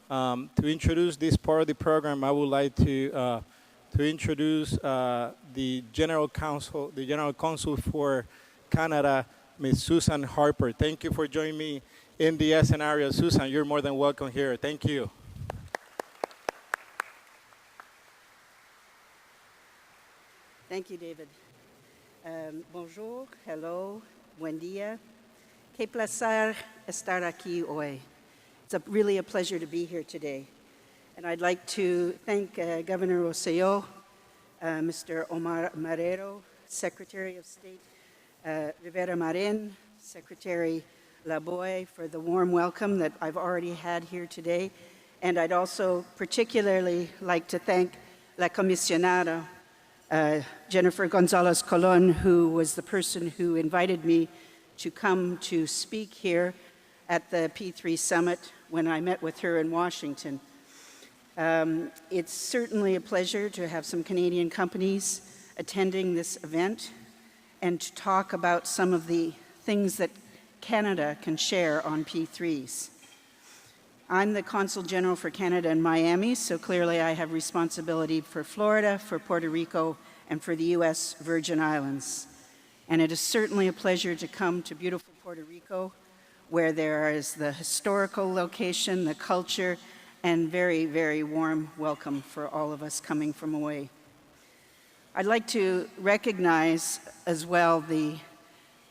To introduce this part of the program, I would like to introduce the General Consul for Canada, Ms. Susan Harper. Thank you for joining me in the Essen area. Susan, you're more than welcome here. Thank you. Thank you, David. Bonjour, hello, buen día. Qué placer estar aquí hoy. It's really a pleasure to be here today. And I'd like to thank Governor Rosselló, Mr. Omar Marrero, Secretary of State Rivera Marin, Secretary Laboy for the warm welcome that I've already had here today. And I'd also particularly like to thank La Comisionada, Jennifer Gonzalez Colon, who was the person who invited me to come to speak here at the P3 Summit when I met with her in Washington. It's certainly a pleasure to have some Canadian companies attending this event and to talk about some of the things that Canada can share on P3s. I'm the Consul General for Canada in Miami, so clearly I have responsibility for Florida, for Puerto Rico, and for the U.S. Virgin Islands. And it is certainly a pleasure to come to beautiful Puerto Rico, where there is the historical location, the culture, and very, very warm welcome for all of us coming from away. I'd like to recognize as well the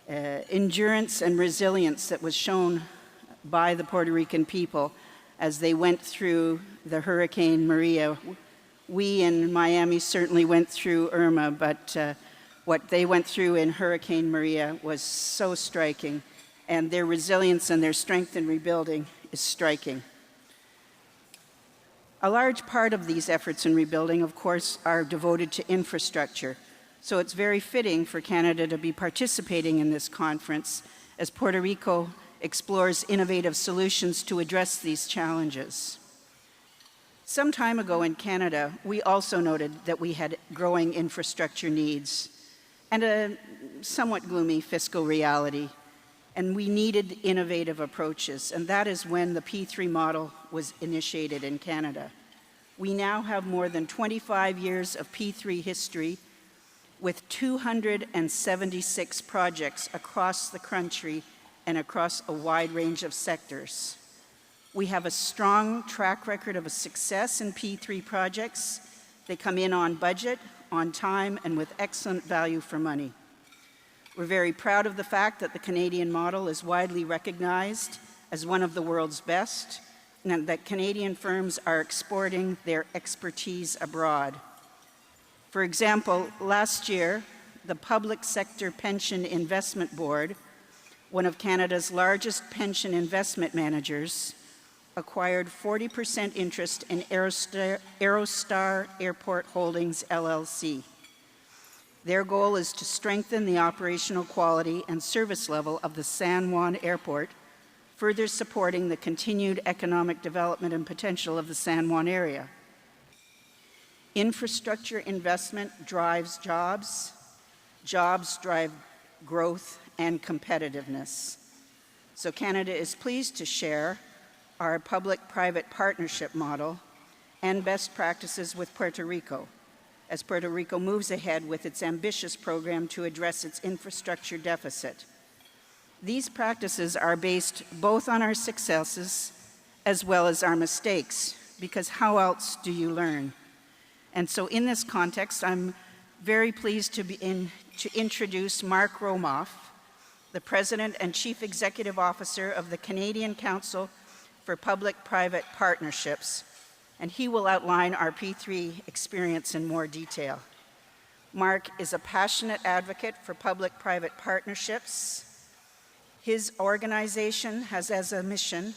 endurance and resilience that was shown by the Puerto Rican people as they went through the Hurricane Maria. We in Miami certainly went through Irma, but what they went through in Hurricane Maria was so striking, and their resilience and their strength in rebuilding is striking. A large part of these efforts in rebuilding, of course, are devoted to infrastructure. So it's very fitting for Canada to be participating in this conference as Puerto Rico explores innovative solutions to address these challenges. Some time ago in Canada, we also noted that we had growing infrastructure needs and a somewhat gloomy fiscal reality, and we needed innovative approaches, and that is when the P3 model was initiated in Canada. We now have more than 25 years of P3 history with 276 projects across the country and across a wide range of sectors. We have a strong track record of success in P3 projects. They come in on budget, on time, and with excellent value for money. We're very proud of the fact that the Canadian model is widely recognized as one of the world's best, and that Canadian firms are exporting their expertise abroad. For example, last year, the Public Sector Pension Investment Board, one of Canada's largest pension investment managers, acquired 40% interest in Aerostar Airport Holdings, LLC. Their goal is to strengthen the operational quality and service level of the San Juan Airport, further supporting the continued economic development and potential of the San Juan area. Infrastructure investment drives jobs, jobs drive growth and competitiveness. So Canada is pleased to share our public-private partnership model and best practices with Puerto Rico, as Puerto Rico moves ahead with its ambitious program to address its infrastructure deficit. These practices are based both on our successes as well as our mistakes, because how else do you learn? And so in this context, I'm very pleased to introduce Mark Romoff, the President and Chief Executive Officer of the Canadian Council for Public-Private Partnerships, and he will outline our P3 experience in more detail. Mark is a passionate advocate for public-private partnerships. His organization has as a mission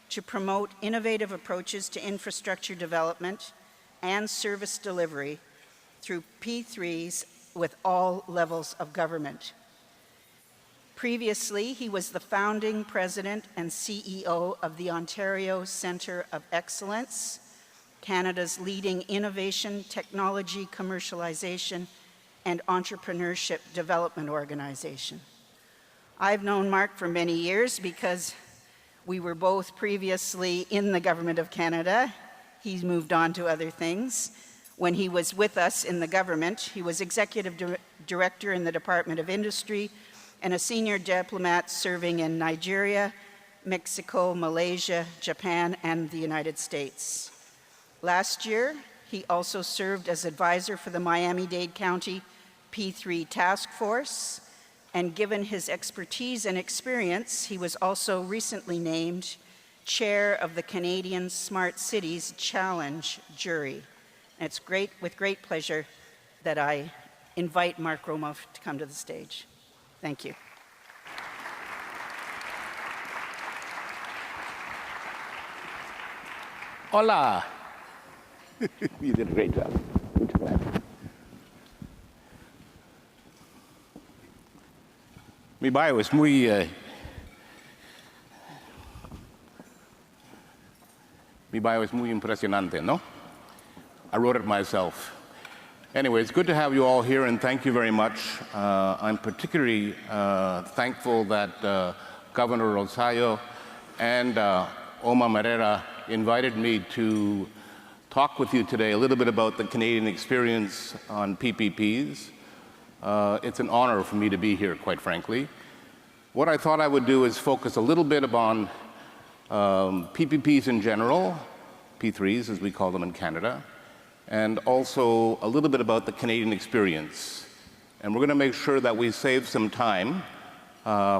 to promote innovative approaches to infrastructure development and service delivery through P3s with all levels of government. Previously, he was the founding president and CEO of the Ontario Centre of Excellence, Canada's leading innovation, technology, commercialization, and entrepreneurship development organization. I've known Mark for many years because We were both previously in the Government of Canada. He's moved on to other things. When he was with us in the government, he was Executive Director in the Department of Industry and a senior diplomat serving in Nigeria, Mexico, Malaysia, Japan, and the United States. Last year, he also served as advisor for the Miami-Dade County P3 Task Force, and given his expertise and experience, he was also recently named chair of the Canadian Smart Cities Challenge jury. And it's with great pleasure that I invite Mark Romoff to come to the stage. Thank you. Hola. You did a great job. Muchas gracias. Mi bio es muy impresionante, ¿no? I wrote it myself. Anyway, it's good to have you all here, and thank you very much. I'm particularly thankful that Governor Rosario and Oma Marrera invited me to talk with you today a little bit about the Canadian experience on PPPs. It's an honor for me to be here, quite frankly. What I thought I would do is focus a little bit upon PPPs in general, P3s as we call them in Canada, and also a little bit about the Canadian experience. And we're going to make sure that we save some time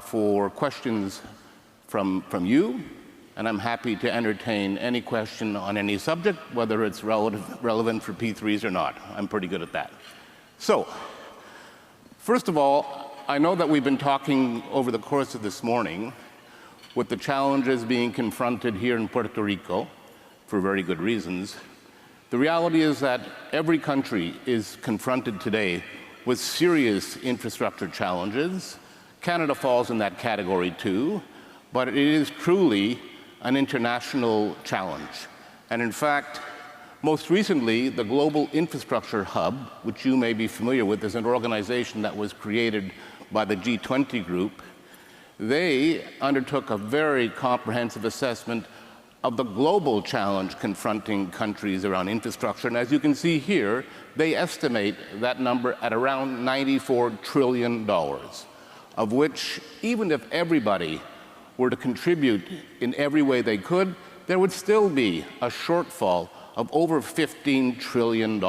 for questions from you, and I'm happy to entertain any question on any subject, whether it's relevant for P3s or not. I'm pretty good at that. So, first of all, I know that we've been talking over the course of this morning with the challenges being confronted here in Puerto Rico, for very good reasons. The reality is that every country is confronted today with serious infrastructure challenges. Canada falls in that category too, but it is truly an international challenge. And in fact, most recently, the Global Infrastructure Hub, which you may be familiar with, is an organization that was created by the G20 group. They undertook a very comprehensive assessment of the global challenge confronting countries around infrastructure. And as you can see here, they estimate that number at around $94 trillion, of which, even if everybody were to contribute in every way they could, there would still be a shortfall of over $15 trillion.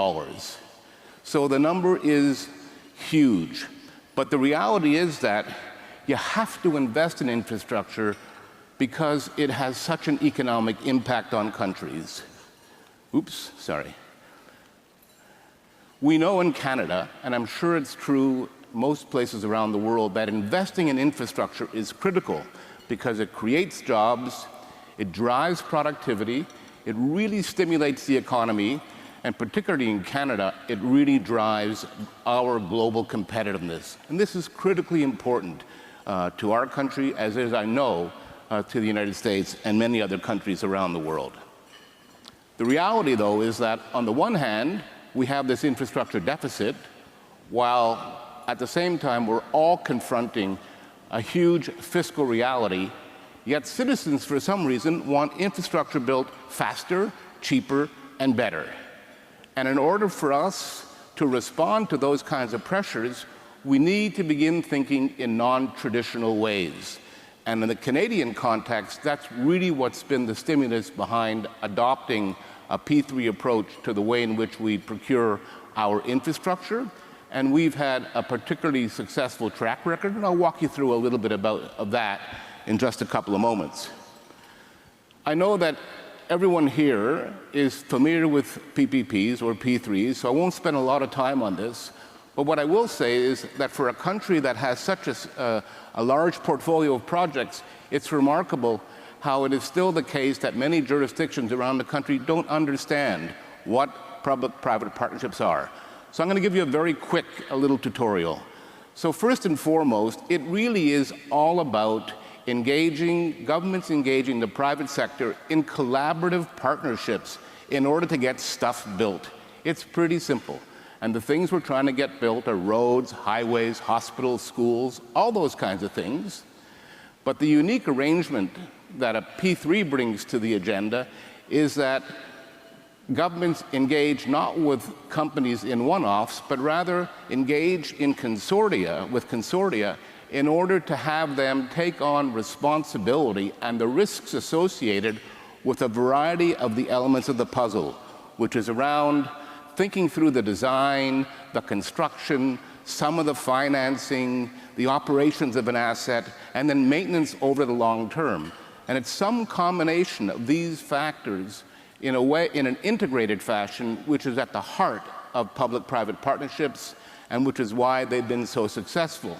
So the number is huge. But the reality is that you have to invest in infrastructure because it has such an economic impact on countries. Oops, sorry. We know in Canada, and I'm sure it's true most places around the world, that investing in infrastructure is critical because it creates jobs, it drives productivity, it really stimulates the economy, and particularly in Canada, it really drives our global competitiveness. And this is critically important to our country, as is, I know, to the United States and many other countries around the world. The reality, though, is that on the one hand, we have this infrastructure deficit, while at the same time we're all confronting a huge fiscal reality, yet citizens, for some reason, want infrastructure built faster, cheaper, and better. And in order for us to respond to those kinds of pressures, we need to begin thinking in non-traditional ways. And in the Canadian context, that's really what's been the stimulus behind adopting a P3 approach to the way in which we procure our infrastructure. And we've had a particularly successful track record, and I'll walk you through a little bit of that in just a couple of moments. I know that everyone here is familiar with PPPs or P3s, so I won't spend a lot of time on this. But what I will say is that for a country that has such a large portfolio of projects, it's remarkable how it is still the case that many jurisdictions around the country don't understand what public-private partnerships are. So I'm going to give you a very quick little tutorial. So first and foremost, it really is all about governments engaging the private sector in collaborative partnerships in order to get stuff built. It's pretty simple. And the things we're trying to get built are roads, highways, hospitals, schools, all those kinds of things. But the unique arrangement that a P3 brings to the agenda is that governments engage not with companies in one-offs, but rather engage in consortia in order to have them take on responsibility and the risks associated with a variety of the elements of the puzzle, which is around thinking through the design, the construction, some of the financing, the operations of an asset, and then maintenance over the long term. And it's some combination of these factors in an integrated fashion, which is at the heart of public-private partnerships and which is why they've been so successful.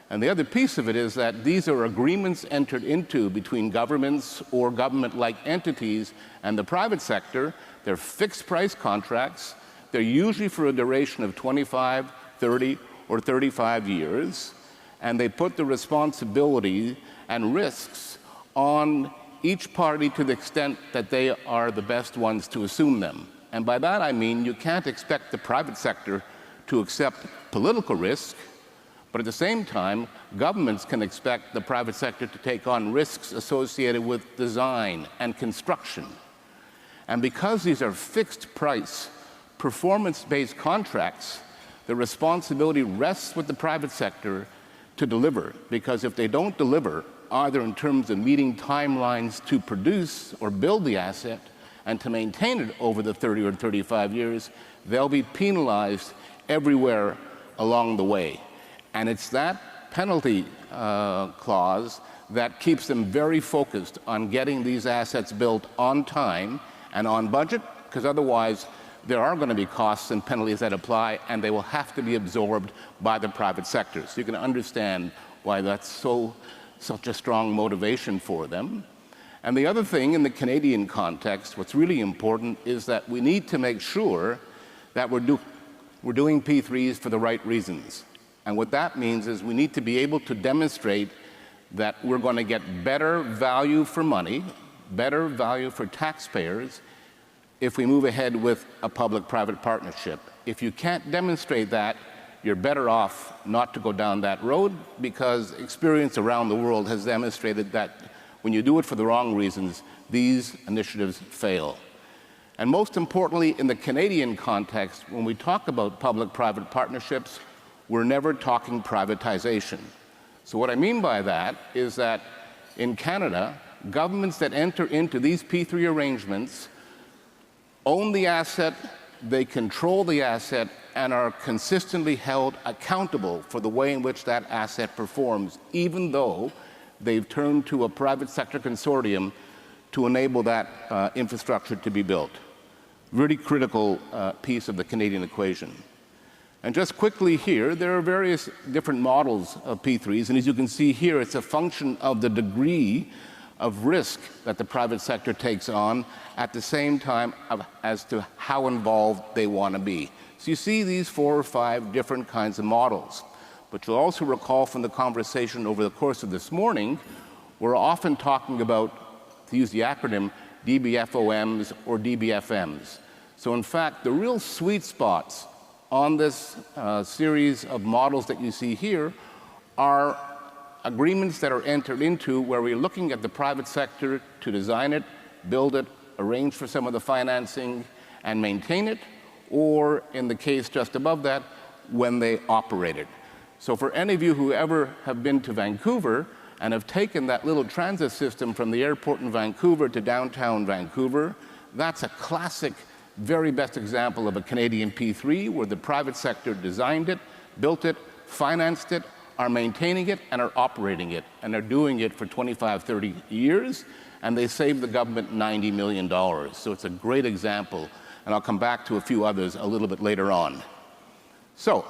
And the other piece of it is that these are agreements entered into between governments or government-like entities and the private sector. They're fixed-price contracts. They're usually for a duration of 25, 30, or 35 years, and they put the responsibility and risks on each party to the extent that they are the best ones to assume them. And by that I mean you can't expect the private sector to accept political risk, but at the same time, governments can expect the private sector to take on risks associated with design and construction. And because these are fixed price, performance-based contracts, the responsibility rests with the private sector to deliver, because if they don't deliver, either in terms of meeting timelines to produce or build the asset and to maintain it over the 30 or 35 years, they'll be penalized everywhere along the way. And it's that penalty clause that keeps them very focused on getting these assets built on time and on budget, because otherwise there are going to be costs and penalties that apply, and they will have to be absorbed by the private sector. So you can understand why that's such a strong motivation for them. And the other thing in the Canadian context, what's really important is that we need to make sure that we're doing P3s for the right reasons. And what that means is we need to be able to demonstrate that we're going to get better value for money, better value for taxpayers, if we move ahead with a public-private partnership. If you can't demonstrate that, you're better off not to go down that road, because experience around the world has demonstrated that when you do it for the wrong reasons, these initiatives fail. And most importantly, in the Canadian context, when we talk about public-private partnerships, we're never talking privatization. So what I mean by that is that in Canada, governments that enter into these P3 arrangements own the asset, they control the asset, and are consistently held accountable for the way in which that asset performs, even though they've turned to a private sector consortium to enable that infrastructure to be built. Really critical piece of the Canadian equation. And just quickly here, there are various different models of P3s, and as you can see here, it's a function of the degree of risk that the private sector takes on at the same time as to how involved they want to be. So you see these 4 or 5 different kinds of models. But you'll also recall from the conversation over the course of this morning, we're often talking about, to use the acronym, DBFOMs or DBFMs. So in fact, the real sweet spots on this series of models that you see here are agreements that are entered into where we're looking at the private sector to design it, build it, arrange for some of the financing, and maintain it, or in the case just above that, when they operate it. So for any of you who ever have been to Vancouver and have taken that little transit system from the airport in Vancouver to downtown Vancouver, that's a classic, very best example of a Canadian P3 where the private sector designed it, built it, financed it, are maintaining it, and are operating it. And they're doing it for 25, 30 years, and they saved the government $90 million. So it's a great example, and I'll come back to a few others a little bit later on. So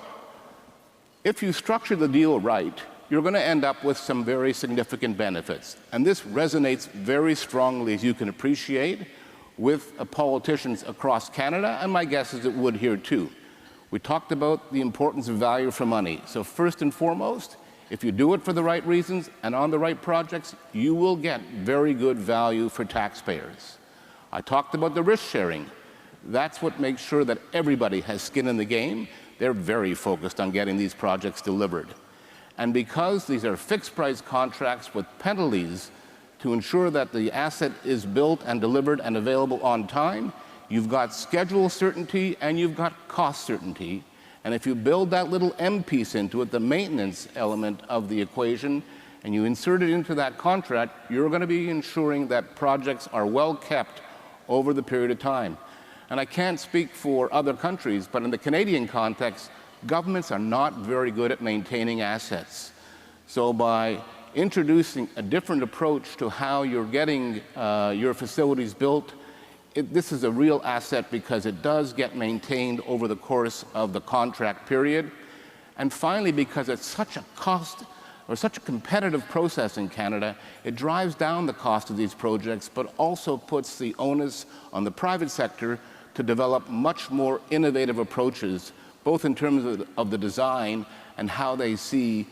if you structure the deal right, you're going to end up with some very significant benefits. And this resonates very strongly, as you can appreciate, with politicians across Canada, and my guess is it would here too. We talked about the importance of value for money. So first and foremost, if you do it for the right reasons and on the right projects, you will get very good value for taxpayers. I talked about the risk sharing. That's what makes sure that everybody has skin in the game. They're very focused on getting these projects delivered. And because these are fixed price contracts with penalties to ensure that the asset is built and delivered and available on time. You've got schedule certainty and you've got cost certainty. And if you build that little M piece into it, the maintenance element of the equation, and you insert it into that contract, you're going to be ensuring that projects are well kept over the period of time. And I can't speak for other countries, but in the Canadian context, governments are not very good at maintaining assets. So by introducing a different approach to how you're getting your facilities built, this is a real asset because it does get maintained over the course of the contract period. And finally, because it's such a cost or such a competitive process in Canada, it drives down the cost of these projects, but also puts the onus on the private sector to develop much more innovative approaches, both in terms of the design and how they see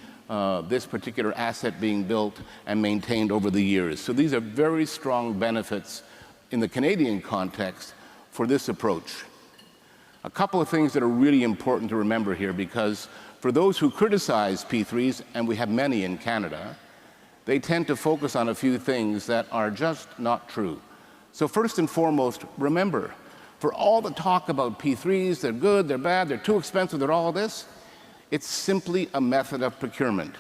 this particular asset being built and maintained over the years. So these are very strong benefits in the Canadian context for this approach. A couple of things that are really important to remember here, because for those who criticize P3s, and we have many in Canada, they tend to focus on a few things that are just not true. So first and foremost, remember, for all the talk about P3s, they're good, they're bad, they're too expensive, they're all this, it's simply a method of procurement.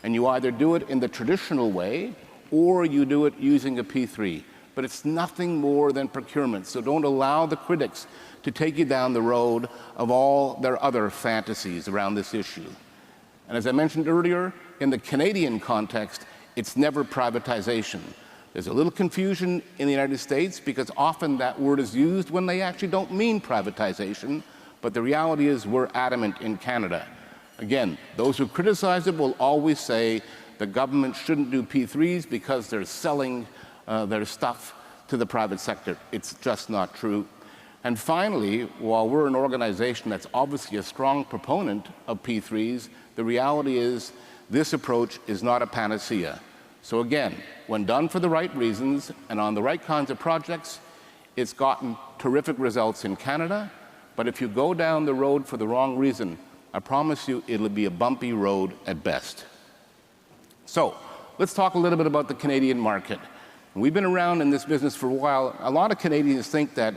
And you either do it in the traditional way, or you do it using a P3. But it's nothing more than procurement. So don't allow the critics to take you down the road of all their other fantasies around this issue. And as I mentioned earlier, in the Canadian context, it's never privatization. There's a little confusion in the United States because often that word is used when they actually don't mean privatization, but the reality is we're adamant in Canada. Again, those who criticize it will always say the government shouldn't do P3s because they're selling their stuff to the private sector. It's just not true. And finally, while we're an organization that's obviously a strong proponent of P3s, the reality is this approach is not a panacea. So again, when done for the right reasons and on the right kinds of projects, it's gotten terrific results in Canada. But if you go down the road for the wrong reason, I promise you it'll be a bumpy road at best. So let's talk a little bit about the Canadian market. We've been around in this business for a while. A lot of Canadians think that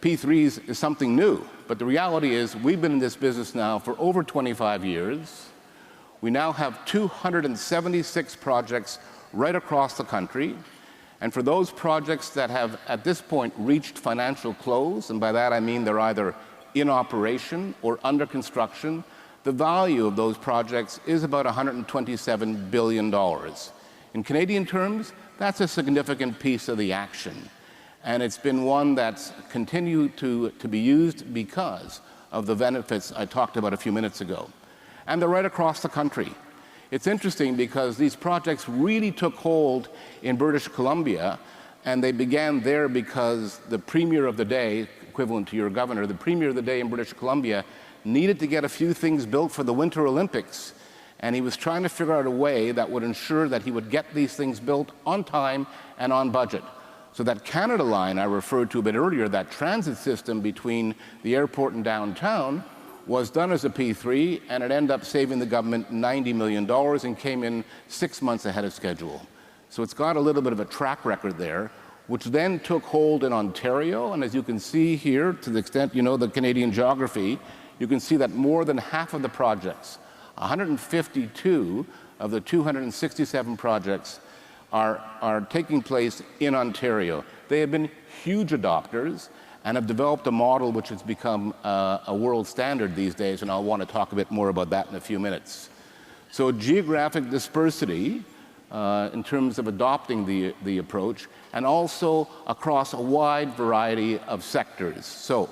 P3s is something new, but the reality is we've been in this business now for over 25 years. We now have 276 projects right across the country. And for those projects that have at this point reached financial close, and by that I mean they're either in operation or under construction, the value of those projects is about $127 billion. In Canadian terms, that's a significant piece of the action. And it's been one that's continued to be used because of the benefits I talked about a few minutes ago. And they're right across the country. It's interesting because these projects really took hold in British Columbia, and they began there because the Premier of the day, equivalent to your governor, the Premier of the day in British Columbia needed to get a few things built for the Winter Olympics. And he was trying to figure out a way that would ensure that he would get these things built on time and on budget. So that Canada line I referred to a bit earlier, that transit system between the airport and downtown, was done as a P3, and it ended up saving the government $90 million and came in 6 months ahead of schedule. So it's got a little bit of a track record there, which then took hold in Ontario. And as you can see here, to the extent you know the Canadian geography, you can see that more than half of the projects, 152 of the 267 projects, are taking place in Ontario. They have been huge adopters and have developed a model which has become a world standard these days, and I'll want to talk a bit more about that in a few minutes. So geographic dispersity in terms of adopting the approach, and also across a wide variety of sectors. So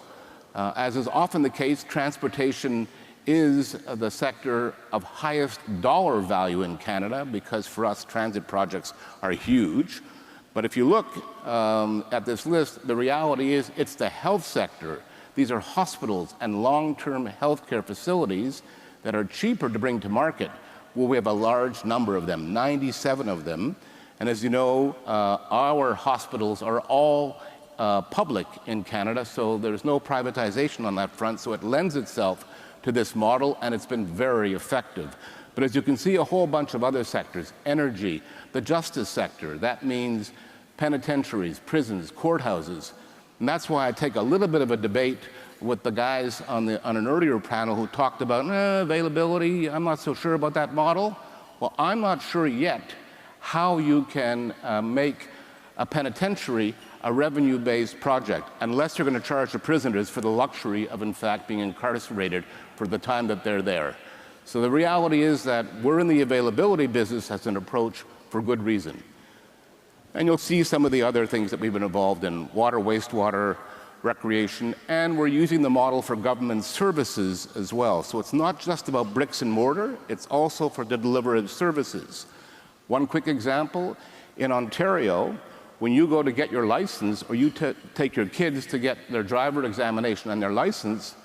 as is often the case, transportation is the sector of highest dollar value in Canada, because for us transit projects are huge. But if you look at this list, the reality is it's the health sector. These are hospitals and long-term healthcare facilities that are cheaper to bring to market. Well, we have a large number of them, 97 of them. And as you know, our hospitals are all public in Canada, so there's no privatization on that front, so it lends itself to this model, and it's been very effective. But as you can see, a whole bunch of other sectors, energy, the justice sector, that means penitentiaries, prisons, courthouses. And that's why I take a little bit of a debate with the guys on an earlier panel who talked about availability. I'm not so sure about that model. Well, I'm not sure yet how you can make a penitentiary a revenue-based project unless you're going to charge the prisoners for the luxury of, in fact, being incarcerated for the time that they're there. So the reality is that we're in the availability business as an approach for good reason. And you'll see some of the other things that we've been involved in: water, wastewater, recreation, and we're using the model for government services as well. So it's not just about bricks and mortar, it's also for the delivery of services. One quick example, in Ontario, when you go to get your license, or you take your kids to get their driver examination and their license,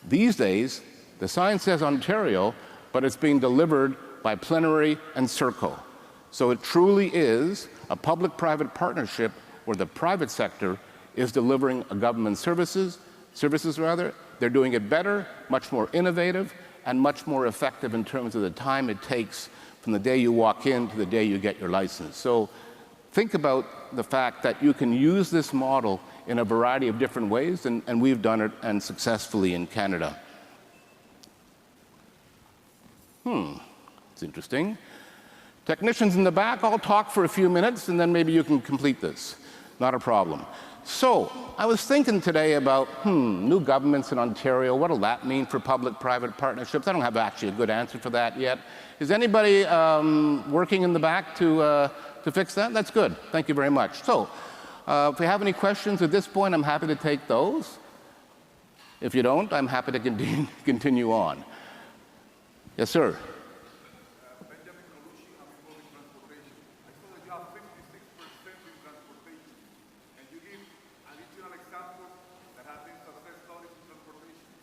these days, the sign says Ontario, but it's being delivered by Plenary and Serco. So it truly is a public-private partnership where the private sector is delivering a government services. They're doing it better, much more innovative, and much more effective in terms of the time it takes from the day you walk in to the day you get your license. So think about the fact that you can use this model in a variety of different ways, and we've done it, and successfully, in Canada. It's interesting. Technicians in the back, I'll talk for a few minutes, and then maybe you can complete this. Not a problem. So I was thinking today about, new governments in Ontario, what'll that mean for public-private partnerships? I don't have actually a good answer for that yet. Is anybody working in the back to fix that? That's good. Thank you very much. So if you have any questions at this point, I'm happy to take those. If you don't, I'm happy to continue on. Yes, sir.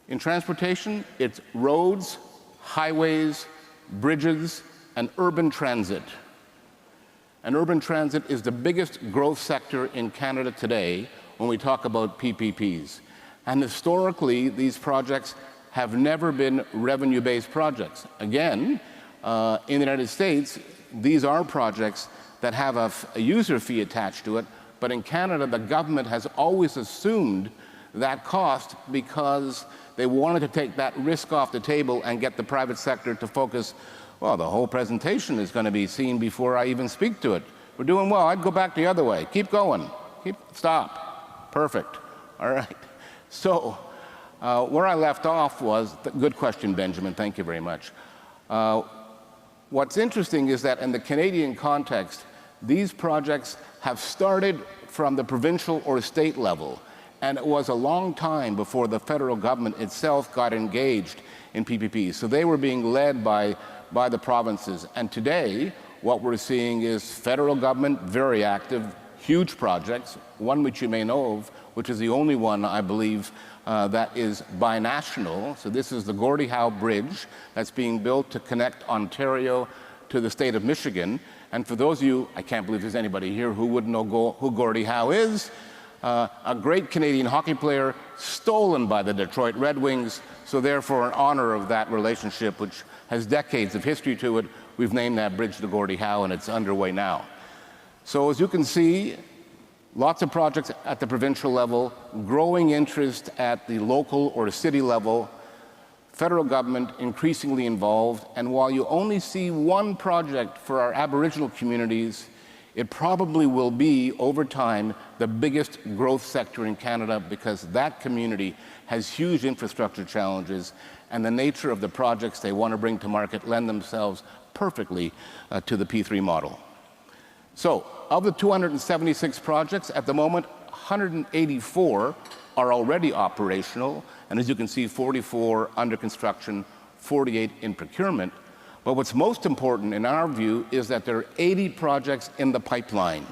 In transportation, it's roads, highways, bridges, and urban transit. And urban transit is the biggest growth sector in Canada today when we talk about PPPs. And historically, these projects have never been revenue-based projects. Again, in the United States, these are projects that have a user fee attached to it, but in Canada, the government has always assumed that cost because they wanted to take that risk off the table and get the private sector to focus. Well, the whole presentation is going to be seen before I even speak to it. We're doing well. I'd go back the other way. Keep going. Stop. Perfect. All right. So where I left off was, good question, Benjamin. Thank you very much. What's interesting is that in the Canadian context, these projects have started from the provincial or state level. And it was a long time before the federal government itself got engaged in PPPs. So they were being led by the provinces. And today, what we're seeing is federal government, very active, huge projects, one which you may know of, which is the only one, I believe, that is binational. So this is the Gordie Howe Bridge that's being built to connect Ontario to the state of Michigan. And for those of you, I can't believe there's anybody here who wouldn't know who Gordie Howe is. A great Canadian hockey player, stolen by the Detroit Red Wings. So therefore, in honor of that relationship, which has decades of history to it, we've named that bridge the Gordie Howe, and it's underway now. So as you can see, lots of projects at the provincial level, growing interest at the local or city level, federal government increasingly involved, and while you only see one project for our Aboriginal communities, it probably will be, over time, the biggest growth sector in Canada because that community has huge infrastructure challenges, and the nature of the projects they want to bring to market lend themselves perfectly to the P3 model. So, of the 276 projects, at the moment, 184 are already operational, and as you can see, 44 under construction, 48 in procurement. But what's most important in our view is that there are 80 projects in the pipeline.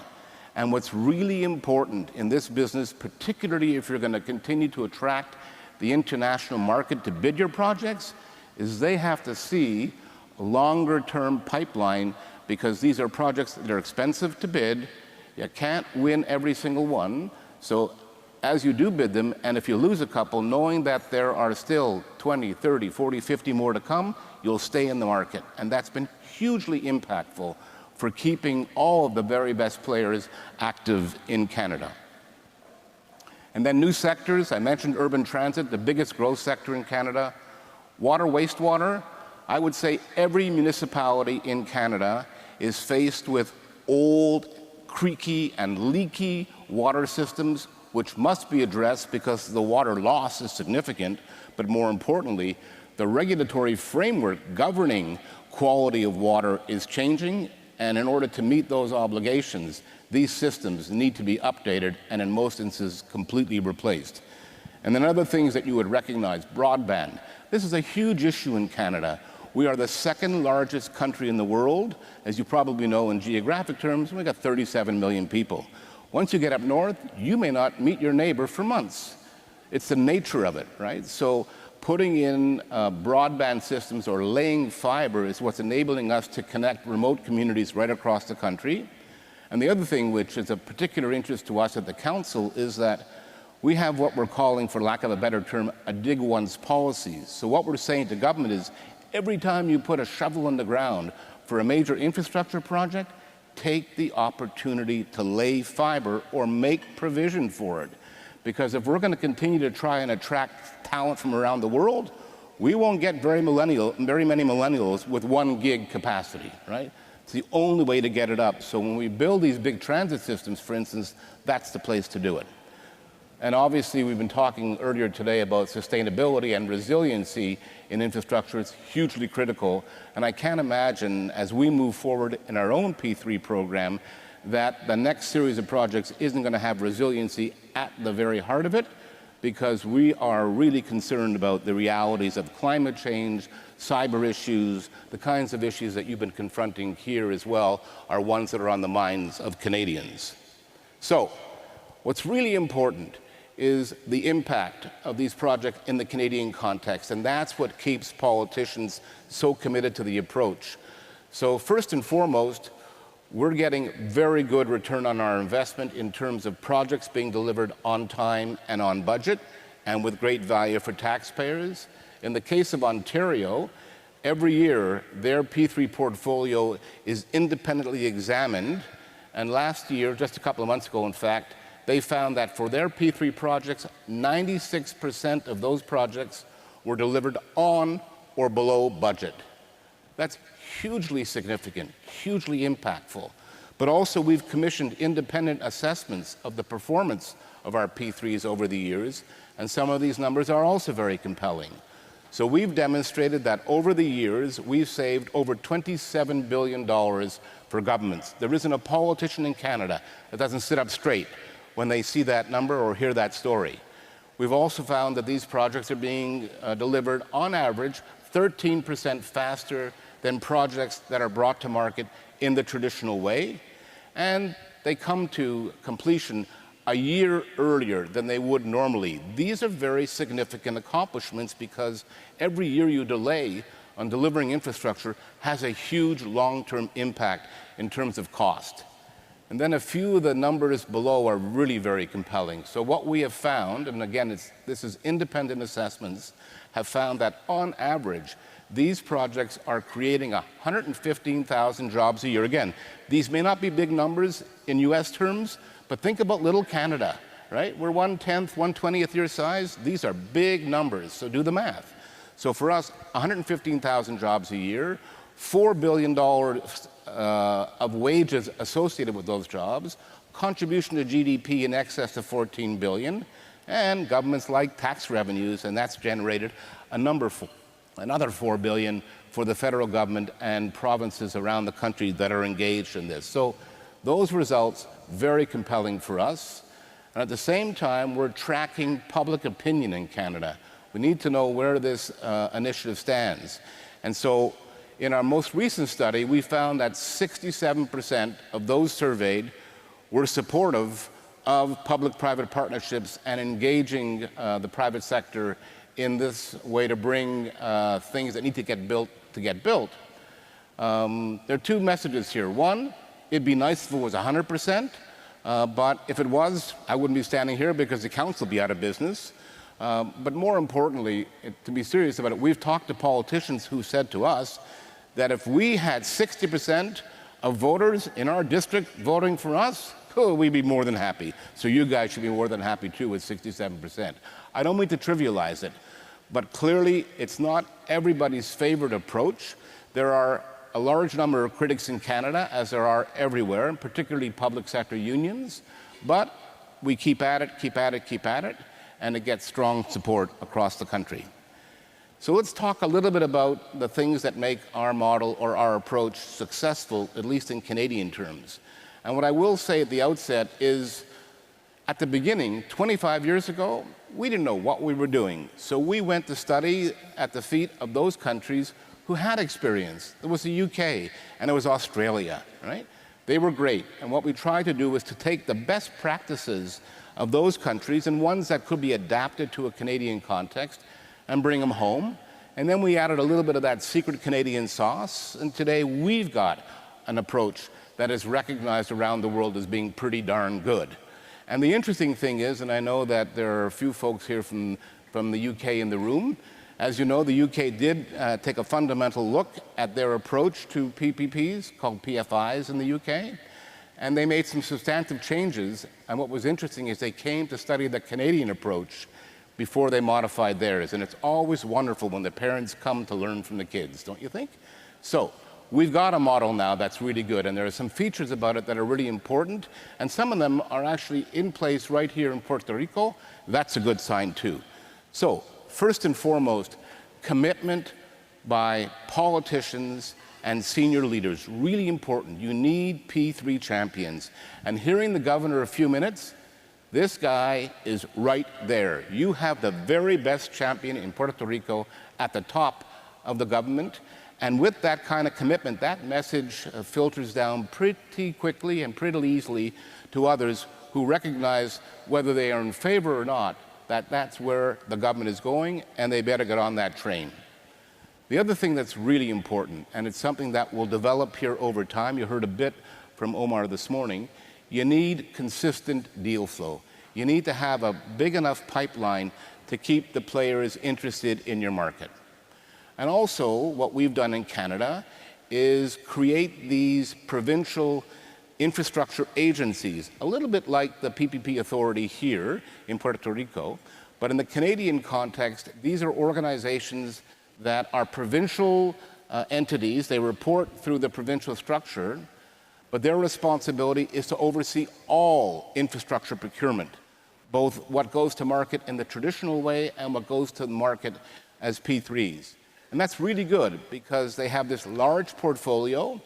And what's really important in this business, particularly if you're going to continue to attract the international market to bid your projects, is they have to see a longer-term pipeline because these are projects that are expensive to bid. You can't win every single one. So as you do bid them, and if you lose a couple, knowing that there are still 20, 30, 40, 50 more to come, you'll stay in the market. And that's been hugely impactful for keeping all of the very best players active in Canada. And then new sectors, I mentioned urban transit, the biggest growth sector in Canada. Water, wastewater, I would say every municipality in Canada is faced with old, creaky, and leaky water systems, which must be addressed because the water loss is significant, but more importantly, the regulatory framework governing quality of water is changing, and in order to meet those obligations, these systems need to be updated and in most instances completely replaced. And then other things that you would recognize, broadband. This is a huge issue in Canada. We are the second largest country in the world. As you probably know in geographic terms, we've got 37 million people. Once you get up north, you may not meet your neighbor for months. It's the nature of it, right? So putting in broadband systems or laying fiber is what's enabling us to connect remote communities right across the country. And the other thing, which is of particular interest to us at the Council, is that we have what we're calling, for lack of a better term, a dig once policies. So what we're saying to government is, every time you put a shovel in the ground for a major infrastructure project, take the opportunity to lay fiber or make provision for it. Because if we're going to continue to try and attract talent from around the world, we won't get very many millennials with 1 gig capacity, right? It's the only way to get it up. So when we build these big transit systems, for instance, that's the place to do it. And obviously, we've been talking earlier today about sustainability and resiliency in infrastructure. It's hugely critical. And I can't imagine, as we move forward in our own P3 program, that the next series of projects isn't going to have resiliency at the very heart of it, because we are really concerned about the realities of climate change, cyber issues, the kinds of issues that you've been confronting here as well are ones that are on the minds of Canadians. So, what's really important is the impact of these projects in the Canadian context, and that's what keeps politicians so committed to the approach. So first and foremost, we're getting very good return on our investment in terms of projects being delivered on time and on budget, and with great value for taxpayers. In the case of Ontario, every year their P3 portfolio is independently examined, and last year, just a couple of months ago in fact, they found that for their P3 projects, 96% of those projects were delivered on or below budget. That's hugely significant, hugely impactful. But also, we've commissioned independent assessments of the performance of our P3s over the years, and some of these numbers are also very compelling. So we've demonstrated that over the years, we've saved over $27 billion for governments. There isn't a politician in Canada that doesn't sit up straight when they see that number or hear that story. We've also found that these projects are being delivered, on average, 13% faster than projects that are brought to market in the traditional way, and they come to completion a year earlier than they would normally. These are very significant accomplishments because every year you delay on delivering infrastructure has a huge long-term impact in terms of cost. And then a few of the numbers below are really very compelling. So what we have found, and again, this is independent assessments, have found that on average, these projects are creating 115,000 jobs a year. Again, these may not be big numbers in US terms, but think about little Canada, right? We're 1/10, 1/20th your size. These are big numbers, so do the math. So for us, 115,000 jobs a year, $4 billion of wages associated with those jobs, contribution to GDP in excess of $14 billion, and governments like tax revenues, and that's generated another $4 billion for the federal government and provinces around the country that are engaged in this. So those results, very compelling for us. And at the same time, we're tracking public opinion in Canada. We need to know where this initiative stands. And so in our most recent study, we found that 67% of those surveyed were supportive of public-private partnerships and engaging the private sector in this way to bring things that need to get built to get built. There are two messages here. One, it'd be nice if it was 100%, But if it was, I wouldn't be standing here because the council would be out of business. But more importantly, to be serious about it, we've talked to politicians who said to us that if we had 60% of voters in our district voting for us, we'd be more than happy. So you guys should be more than happy too with 67%. I don't mean to trivialize it, but clearly it's not everybody's favorite approach. There are a large number of critics in Canada, as there are everywhere, and particularly public sector unions, but we keep at it, keep at it, keep at it, and it gets strong support across the country. So let's talk a little bit about the things that make our model or our approach successful, at least in Canadian terms. And what I will say at the outset is, at the beginning, 25 years ago, we didn't know what we were doing. So we went to study at the feet of those countries who had experience. There was the UK and there was Australia, right? They were great. And what we tried to do was to take the best practices of those countries and ones that could be adapted to a Canadian context and bring them home. And then we added a little bit of that secret Canadian sauce. And today we've got an approach that is recognized around the world as being pretty darn good. And the interesting thing is, and I know that there are a few folks here from the UK in the room, as you know, the UK did take a fundamental look at their approach to PPPs, called PFIs in the UK, and they made some substantive changes. And what was interesting is they came to study the Canadian approach before they modified theirs. And it's always wonderful when the parents come to learn from the kids, don't you think? So we've got a model now that's really good, and there are some features about it that are really important, and some of them are actually in place right here in Puerto Rico. That's a good sign too. So first and foremost, commitment by politicians and senior leaders, really important. You need P3 champions. And hearing the governor a few minutes, this guy is right there. You have the very best champion in Puerto Rico at the top of the government. And with that kind of commitment, that message filters down pretty quickly and pretty easily to others who recognize, whether they are in favor or not, that that's where the government is going, and they better get on that train. The other thing that's really important, and it's something that will develop here over time, you heard a bit from Omar this morning, you need consistent deal flow. You need to have a big enough pipeline to keep the players interested in your market. And also, what we've done in Canada is create these provincial infrastructure agencies, a little bit like the PPP authority here in Puerto Rico, but in the Canadian context, these are organizations that are provincial entities. They report through the provincial structure, but their responsibility is to oversee all infrastructure procurement, both what goes to market in the traditional way and what goes to the market as P3s. And that's really good because they have this large portfolio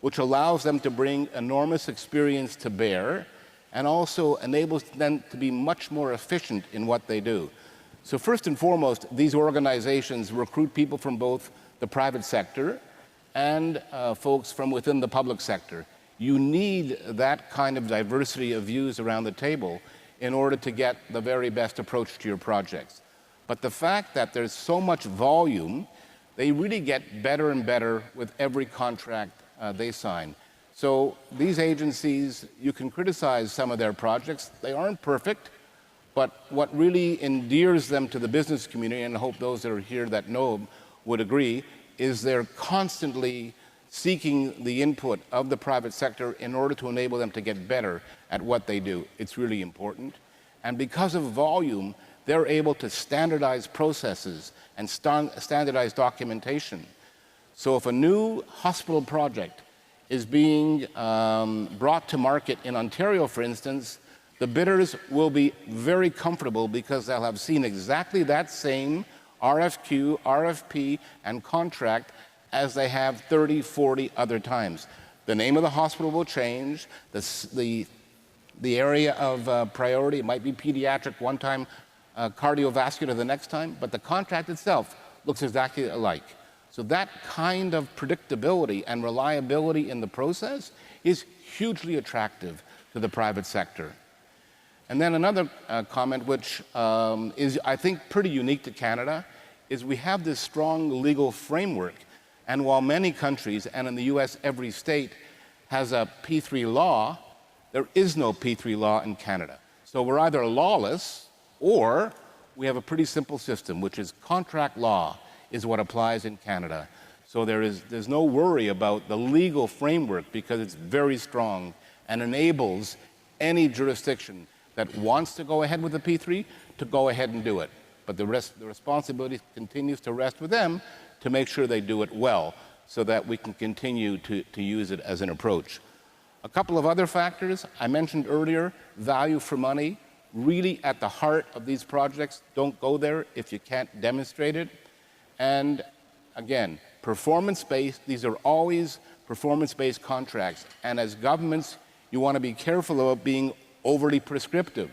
which allows them to bring enormous experience to bear and also enables them to be much more efficient in what they do. So first and foremost, these organizations recruit people from both the private sector and folks from within the public sector. You need that kind of diversity of views around the table in order to get the very best approach to your projects. But the fact that there's so much volume, they really get better and better with every contract they sign. So these agencies, you can criticize some of their projects. They aren't perfect, but what really endears them to the business community, and I hope those that are here that know them would agree, is they're constantly seeking the input of the private sector in order to enable them to get better at what they do. It's really important. And because of volume, they're able to standardize processes and standardize documentation. So if a new hospital project is being brought to market in Ontario, for instance, the bidders will be very comfortable because they'll have seen exactly that same RFQ, RFP, and contract as they have 30, 40 other times. The name of the hospital will change, the area of priority, it might be pediatric one time, cardiovascular the next time, but the contract itself looks exactly alike. So that kind of predictability and reliability in the process is hugely attractive to the private sector. And then another comment, which is, I think, pretty unique to Canada, is we have this strong legal framework. And while many countries, and in the US every state, has a P3 law, there is no P3 law in Canada. So we're either lawless or we have a pretty simple system, which is contract law is what applies in Canada. So there's no worry about the legal framework because it's very strong and enables any jurisdiction that wants to go ahead with the P3 to go ahead and do it. But the responsibility continues to rest with them to make sure they do it well so that we can continue to use it as an approach. A couple of other factors I mentioned earlier, value for money, really at the heart of these projects. Don't go there if you can't demonstrate it. And again, performance-based, these are always performance-based contracts. And as governments, you want to be careful about being overly prescriptive.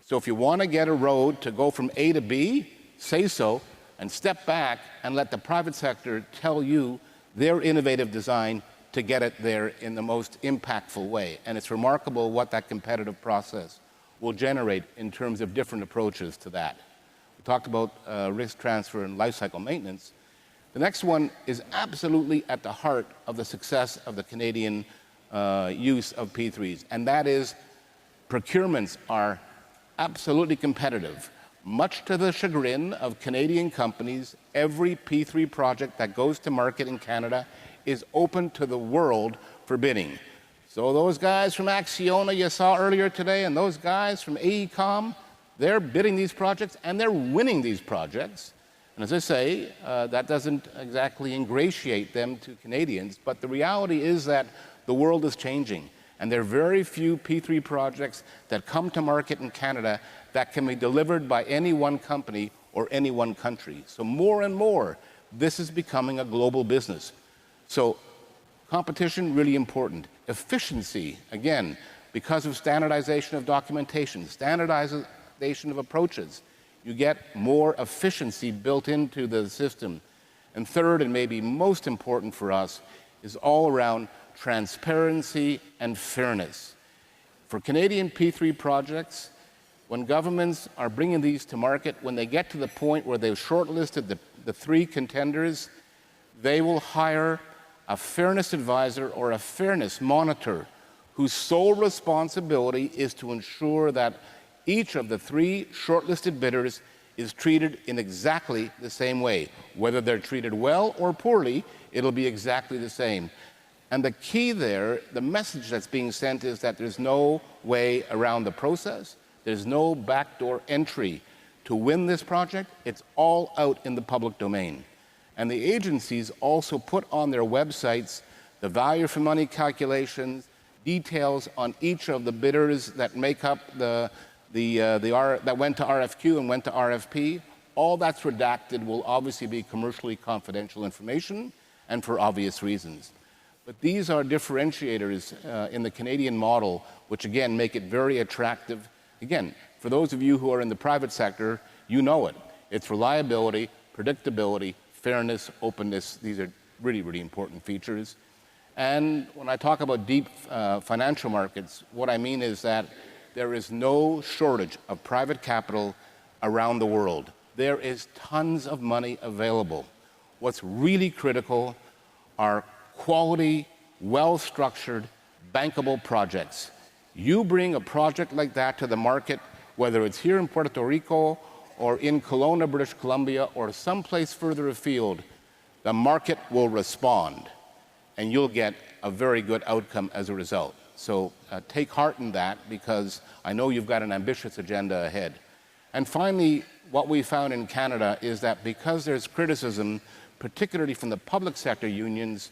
So if you want to get a road to go from A to B, say so, and step back and let the private sector tell you their innovative design to get it there in the most impactful way. And it's remarkable what that competitive process will generate in terms of different approaches to that. We talked about risk transfer and lifecycle maintenance. The next one is absolutely at the heart of the success of the Canadian use of P3s, and that is procurements are absolutely competitive. Much to the chagrin of Canadian companies, every P3 project that goes to market in Canada is open to the world for bidding. So those guys from Acciona you saw earlier today and those guys from AECOM, they're bidding these projects and they're winning these projects. And as I say, that doesn't exactly ingratiate them to Canadians, but the reality is that the world is changing. And there are very few P3 projects that come to market in Canada that can be delivered by any one company or any one country. So more and more, this is becoming a global business. So competition, really important. Efficiency, again, because of standardization of documentation, standardization of approaches, you get more efficiency built into the system. And third, and maybe most important for us, is all around transparency and fairness. For Canadian P3 projects, when governments are bringing these to market, when they get to the point where they've shortlisted the 3 contenders, they will hire a fairness advisor or a fairness monitor whose sole responsibility is to ensure that each of the 3 shortlisted bidders is treated in exactly the same way. Whether they're treated well or poorly, it'll be exactly the same. And the key there, the message that's being sent is that there's no way around the process. There's no backdoor entry to win this project. It's all out in the public domain. And the agencies also put on their websites the value for money calculations, details on each of the bidders that make up that went to RFQ and went to RFP. All that's redacted will obviously be commercially confidential information and for obvious reasons. But these are differentiators in the Canadian model, which again make it very attractive. Again, for those of you who are in the private sector, you know it. It's reliability, predictability, fairness, openness. These are really, really important features. And when I talk about deep financial markets, what I mean is that there is no shortage of private capital around the world. There is tons of money available. What's really critical are quality, well-structured, bankable projects. You bring a project like that to the market, whether it's here in Puerto Rico or in Kelowna, British Columbia, or someplace further afield, the market will respond, and you'll get a very good outcome as a result. So take heart in that, because I know you've got an ambitious agenda ahead. And finally, what we found in Canada is that because there's criticism, particularly from the public sector unions,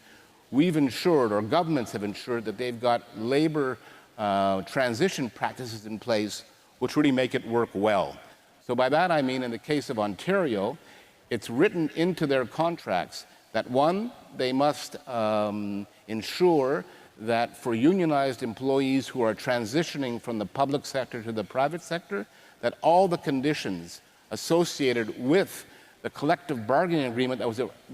we've ensured, or governments have ensured, that they've got labor transition practices in place which really make it work well. So by that I mean, in the case of Ontario, it's written into their contracts that, one, they must ensure that for unionized employees who are transitioning from the public sector to the private sector, that all the conditions associated with the collective bargaining agreement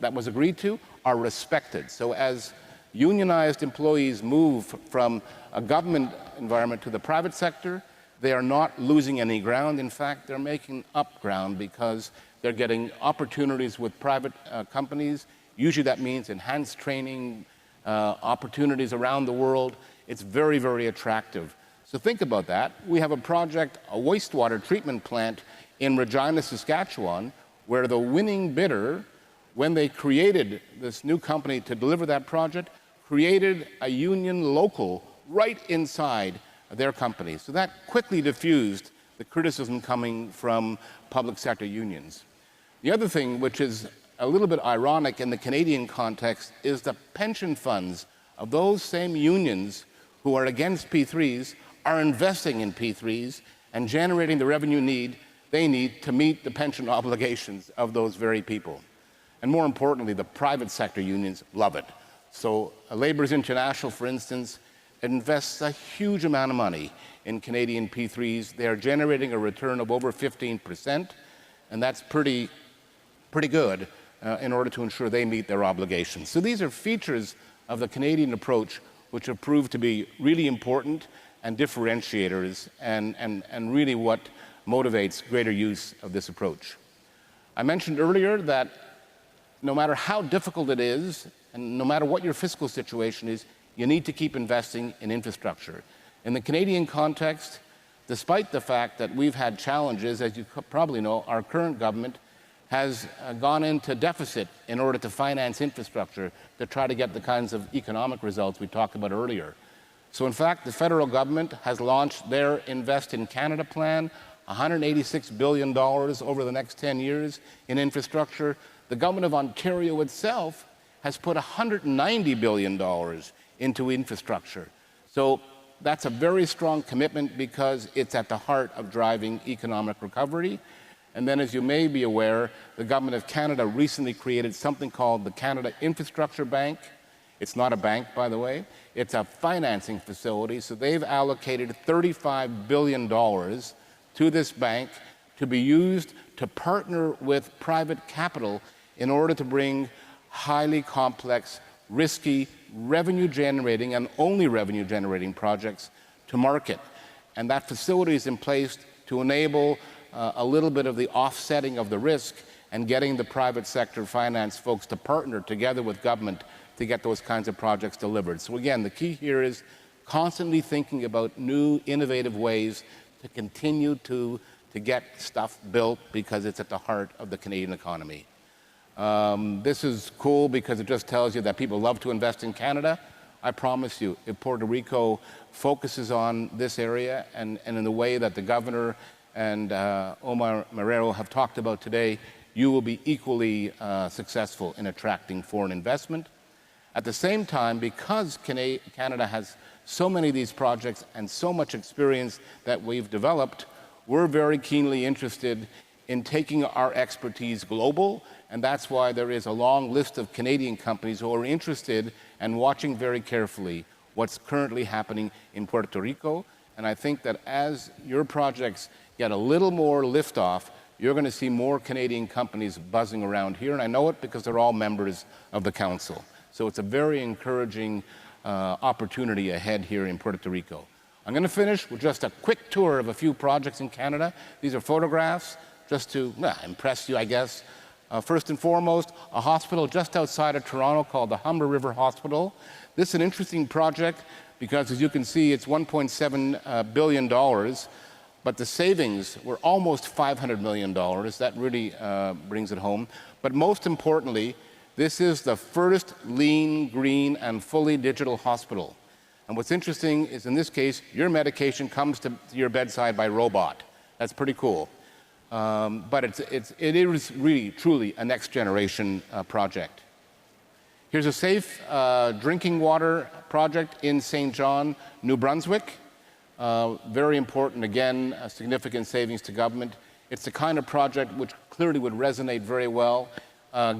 that was agreed to are respected. So as unionized employees move from a government environment to the private sector, they are not losing any ground. In fact, they're making up ground because they're getting opportunities with private companies. Usually that means enhanced training, opportunities around the world. It's very, very attractive. So think about that. We have a project, a wastewater treatment plant in Regina, Saskatchewan, where the winning bidder, when they created this new company to deliver that project, created a union local right inside their company. So that quickly diffused the criticism coming from public sector unions. The other thing, which is a little bit ironic in the Canadian context, is the pension funds of those same unions who are against P3s are investing in P3s and generating the revenue they need to meet the pension obligations of those very people. And more importantly, the private sector unions love it. So Labour's International, for instance, invests a huge amount of money in Canadian P3s. They are generating a return of over 15%, and that's pretty good in order to ensure they meet their obligations. So these are features of the Canadian approach which have proved to be really important and differentiators and really what motivates greater use of this approach. I mentioned earlier that no matter how difficult it is, and no matter what your fiscal situation is, you need to keep investing in infrastructure. In the Canadian context, despite the fact that we've had challenges, as you probably know, our current government has gone into deficit in order to finance infrastructure to try to get the kinds of economic results we talked about earlier. So in fact, the federal government has launched their Invest in Canada plan, $186 billion over the next 10 years in infrastructure. The government of Ontario itself has put $190 billion into infrastructure. So that's a very strong commitment because it's at the heart of driving economic recovery. And then, as you may be aware, the Government of Canada recently created something called the Canada Infrastructure Bank. It's not a bank, by the way. It's a financing facility. So they've allocated $35 billion to this bank to be used to partner with private capital in order to bring highly complex, risky, revenue-generating and only revenue-generating projects to market. And that facility is in place to enable a little bit of the offsetting of the risk and getting the private sector finance folks to partner together with government to get those kinds of projects delivered. So again, the key here is constantly thinking about new, innovative ways to continue to get stuff built because it's at the heart of the Canadian economy. This is cool because it just tells you that people love to invest in Canada. I promise you, if Puerto Rico focuses on this area and in the way that the governor and Omar Marrero have talked about today, you will be equally successful in attracting foreign investment. At the same time, because Canada has so many of these projects and so much experience that we've developed, we're very keenly interested in taking our expertise global, and that's why there is a long list of Canadian companies who are interested and watching very carefully what's currently happening in Puerto Rico. And I think that as your projects get a little more liftoff, you're going to see more Canadian companies buzzing around here, and I know it because they're all members of the Council. So it's a very encouraging opportunity ahead here in Puerto Rico. I'm going to finish with just a quick tour of a few projects in Canada. These are photographs just to impress you, I guess. First and foremost, a hospital just outside of Toronto called the Humber River Hospital. This is an interesting project because, as you can see, it's $1.7 billion, but the savings were almost $500 million. That really brings it home. But most importantly, this is the first lean, green, and fully digital hospital. And what's interesting is, in this case, your medication comes to your bedside by robot. That's pretty cool. But it is really, truly a next-generation project. Here's a safe drinking water project in St. John, New Brunswick. Very important, again, significant savings to government. It's the kind of project which clearly would resonate very well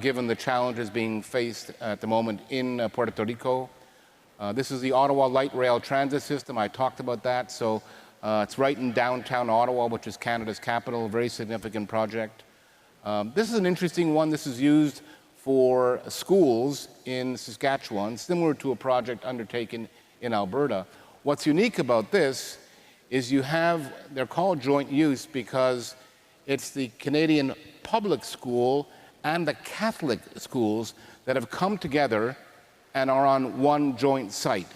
given the challenges being faced at the moment in Puerto Rico. This is the Ottawa Light Rail Transit System. I talked about that. So it's right in downtown Ottawa, which is Canada's capital, a very significant project. This is an interesting one. This is used for schools in Saskatchewan, similar to a project undertaken in Alberta. What's unique about this is they're called joint use because it's the Canadian public school and the Catholic schools that have come together and are on one joint site.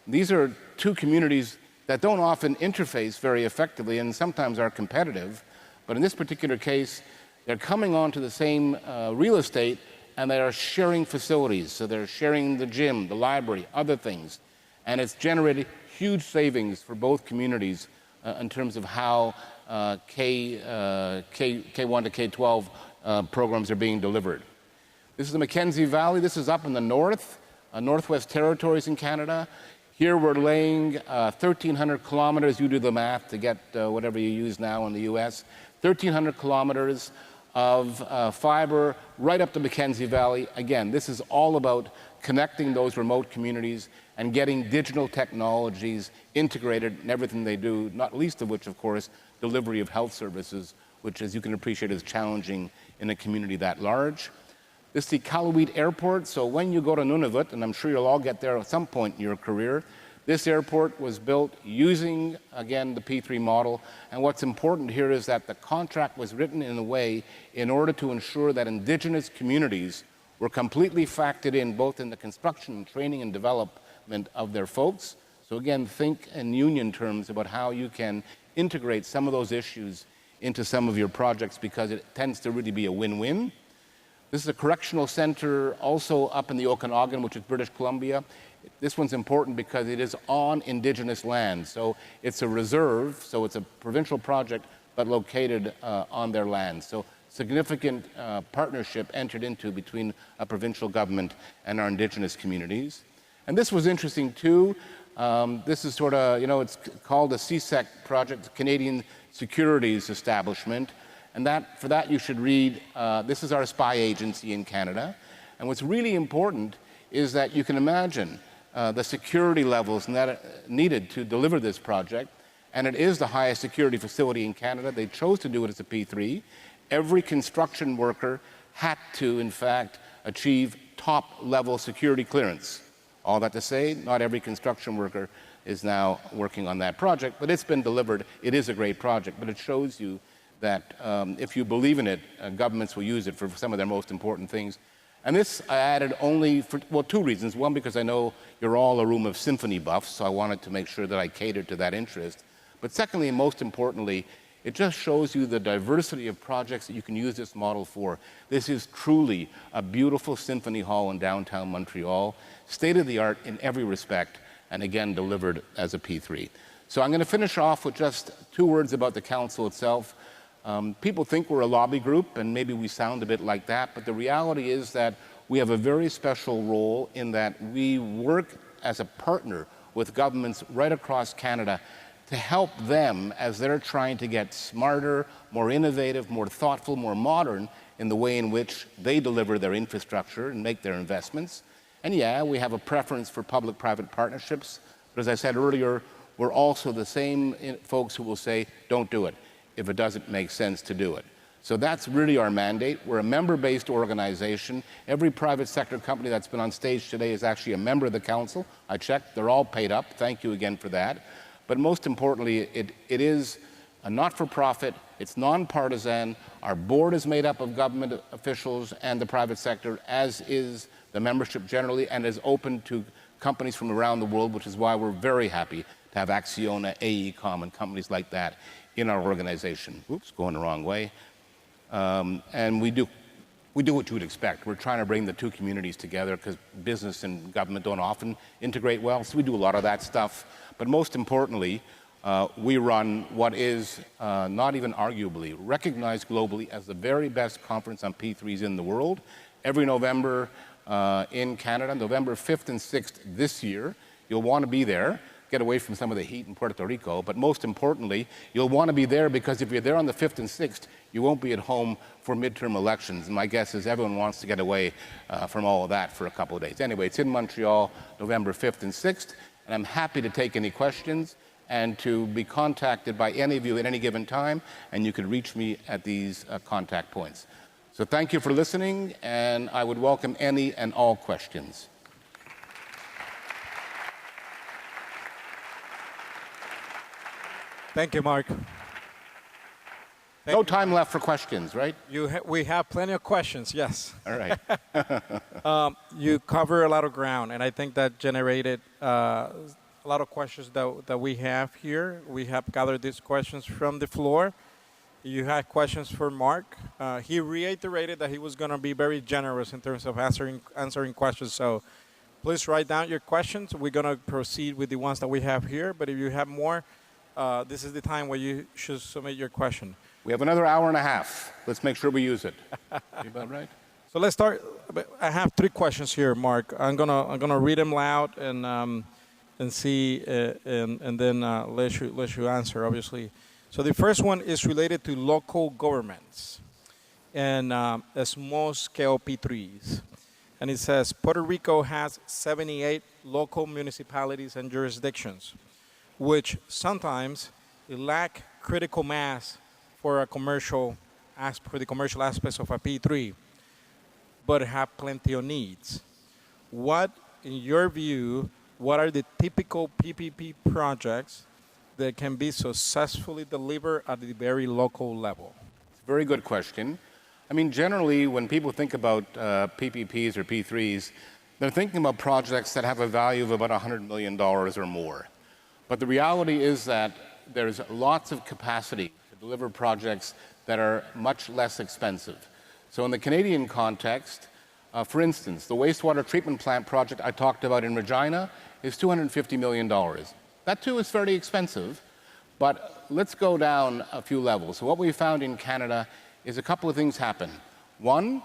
These are two communities that don't often interface very effectively and sometimes are competitive. But in this particular case, they're coming onto the same real estate and they are sharing facilities. So they're sharing the gym, the library, other things. And it's generated huge savings for both communities in terms of how K1 to K12 programs are being delivered. This is the Mackenzie Valley. This is up in the north, Northwest Territories in Canada. Here we're laying 1,300 kilometers, you do the math to get whatever you use now in the US, 1,300 kilometers of fiber right up the Mackenzie Valley. Again, this is all about connecting those remote communities and getting digital technologies integrated in everything they do, not least of which, of course, delivery of health services, which, as you can appreciate, is challenging in a community that large. This is the Iqaluit Airport. So when you go to Nunavut, and I'm sure you'll all get there at some point in your career, this airport was built using, again, the P3 model. And what's important here is that the contract was written in a way in order to ensure that Indigenous communities were completely factored in, both in the construction, training, and development of their folks. So again, think in union terms about how you can integrate some of those issues into some of your projects, because it tends to really be a win-win. This is a correctional center also up in the Okanagan, which is British Columbia. This one's important because it is on Indigenous land. So it's a reserve, so it's a provincial project, but located on their land. So significant partnership entered into between a provincial government and our Indigenous communities. And this was interesting too. This is sort of, it's called a CSEC project, Canadian Securities Establishment. And for that you should read, this is our spy agency in Canada. And what's really important is that you can imagine the security levels needed to deliver this project. And it is the highest security facility in Canada. They chose to do it as a P3. Every construction worker had to, in fact, achieve top-level security clearance. All that to say, not every construction worker is now working on that project, but it's been delivered. It is a great project, but it shows you that if you believe in it, governments will use it for some of their most important things. And this I added only for, well, two reasons. One, because I know you're all a room of symphony buffs, so I wanted to make sure that I catered to that interest. But secondly, and most importantly, it just shows you the diversity of projects that you can use this model for. This is truly a beautiful symphony hall in downtown Montreal, state-of-the-art in every respect, and again, delivered as a P3. So I'm going to finish off with just 2 words about the council itself. People think we're a lobby group, and maybe we sound a bit like that, but the reality is that we have a very special role in that we work as a partner with governments right across Canada to help them as they're trying to get smarter, more innovative, more thoughtful, more modern in the way in which they deliver their infrastructure and make their investments. And yeah, we have a preference for public-private partnerships, but as I said earlier, we're also the same folks who will say, don't do it if it doesn't make sense to do it. So that's really our mandate. We're a member-based organization. Every private sector company that's been on stage today is actually a member of the council. I checked, they're all paid up. Thank you again for that. But most importantly, it is a not-for-profit, it's non-partisan. Our board is made up of government officials and the private sector, as is the membership generally, and is open to companies from around the world, which is why we're very happy to have Acciona, AECOM, and companies like that in our organization. Oops, going the wrong way. And we do what you would expect. We're trying to bring the two communities together because business and government don't often integrate well, so we do a lot of that stuff. But most importantly, we run what is not even arguably recognized globally as the very best conference on P3s in the world. Every November in Canada, November 5th and 6th this year. You'll want to be there, get away from some of the heat in Puerto Rico, but most importantly, you'll want to be there because if you're there on the 5th and 6th, you won't be at home for midterm elections. And my guess is everyone wants to get away from all of that for a couple of days. Anyway, it's in Montreal, November 5th and 6th, and I'm happy to take any questions and to be contacted by any of you at any given time, and you can reach me at these contact points. So thank you for listening, and I would welcome any and all questions. Thank you, Mark. No time left for questions, right? We have plenty of questions, yes. All right. You cover a lot of ground, and I think that generated a a lot of questions that we have here. We have gathered these questions from the floor. You had questions for Mark. He reiterated that he was going to be very generous in terms of answering questions. So please write down your questions. We're going to proceed with the ones that we have here. But if you have more, this is the time where you should submit your question. We have another hour and a half. Let's make sure we use it. You about right? So let's start. I have 3 questions here, Mark. I'm gonna read them loud and see and then let you answer, obviously. So the first one is related to local governments and small scale P3s. And it says Puerto Rico has 78 local municipalities and jurisdictions, which sometimes lack critical mass for the commercial aspects of a P3, but have plenty of needs. What, in your view, what are the typical PPP projects that can be successfully delivered at the very local level? It's a very good question. I mean, generally, when people think about PPPs or P3s, they're thinking about projects that have a value of about $100 million or more. But the reality is that there's lots of capacity to deliver projects that are much less expensive. So in the Canadian context, for instance, the wastewater treatment plant project I talked about in Regina is $250 million. That too is fairly expensive, but let's go down a few levels. So what we found in Canada is a couple of things happen. One,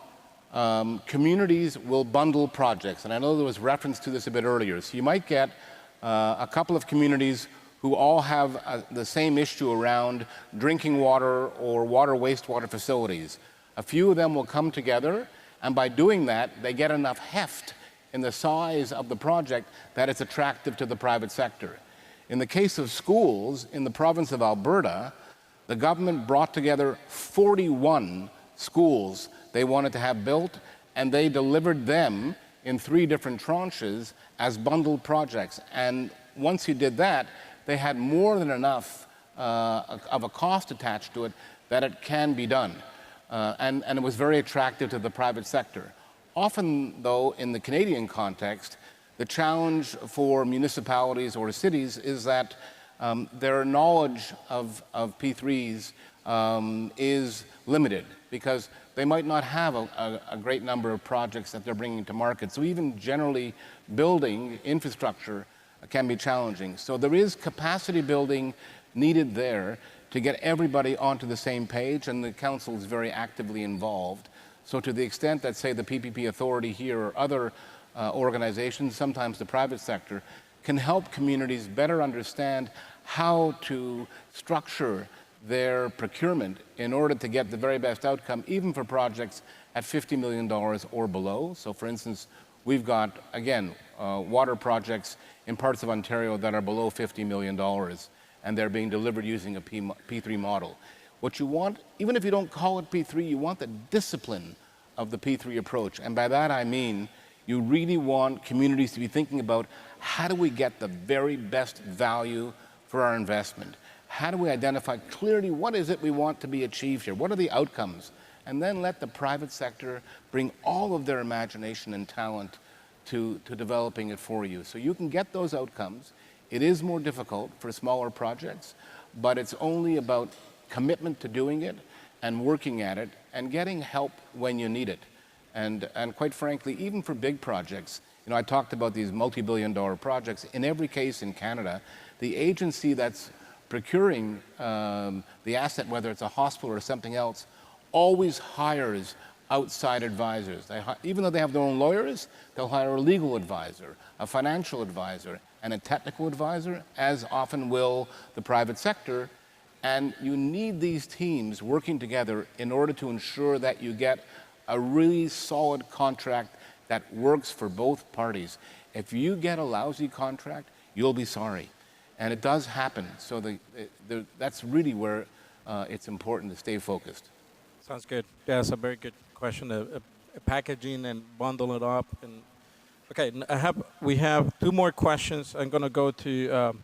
communities will bundle projects, and I know there was reference to this a bit earlier. So you might get a couple of communities who all have the same issue around drinking water or water wastewater facilities. A few of them will come together, and by doing that, they get enough heft in the size of the project that it's attractive to the private sector. In the case of schools in the province of Alberta, the government brought together 41 schools they wanted to have built, and they delivered them in 3 different tranches as bundled projects. And once you did that, they had more than enough of a cost attached to it that it can be done. And it was very attractive to the private sector. Often, though, in the Canadian context, the challenge for municipalities or cities is that their knowledge of P3s is limited because they might not have a great number of projects that they're bringing to market. So even generally building infrastructure can be challenging. So there is capacity building needed there to get everybody onto the same page, and the council is very actively involved. So to the extent that, say, the PPP Authority here or other organizations, sometimes the private sector, can help communities better understand how to structure their procurement in order to get the very best outcome, even for projects at $50 million or below. So for instance, we've got, again, water projects in parts of Ontario that are below $50 million, and they're being delivered using a P3 model. What you want, even if you don't call it P3, you want the discipline of the P3 approach. And by that I mean, you really want communities to be thinking about how do we get the very best value for our investment? How do we identify clearly what is it we want to be achieved here? What are the outcomes? And then let the private sector bring all of their imagination and talent to developing it for you. So you can get those outcomes. It is more difficult for smaller projects, but it's only about commitment to doing it and working at it and getting help when you need it. And quite frankly, even for big projects, you know, I talked about these multi-billion-dollar projects. In every case in Canada, the agency that's procuring the asset, whether it's a hospital or something else, always hires outside advisors. Even though they have their own lawyers, they'll hire a legal advisor, a financial advisor, and a technical advisor, as often will the private sector. And you need these teams working together in order to ensure that you get a really solid contract that works for both parties. If you get a lousy contract, you'll be sorry. And it does happen. So that's really where it's important to stay focused. Sounds good. Yeah, that's a very good question. Packaging and bundle it up. And okay, we have 2 more questions. I'm going to go to.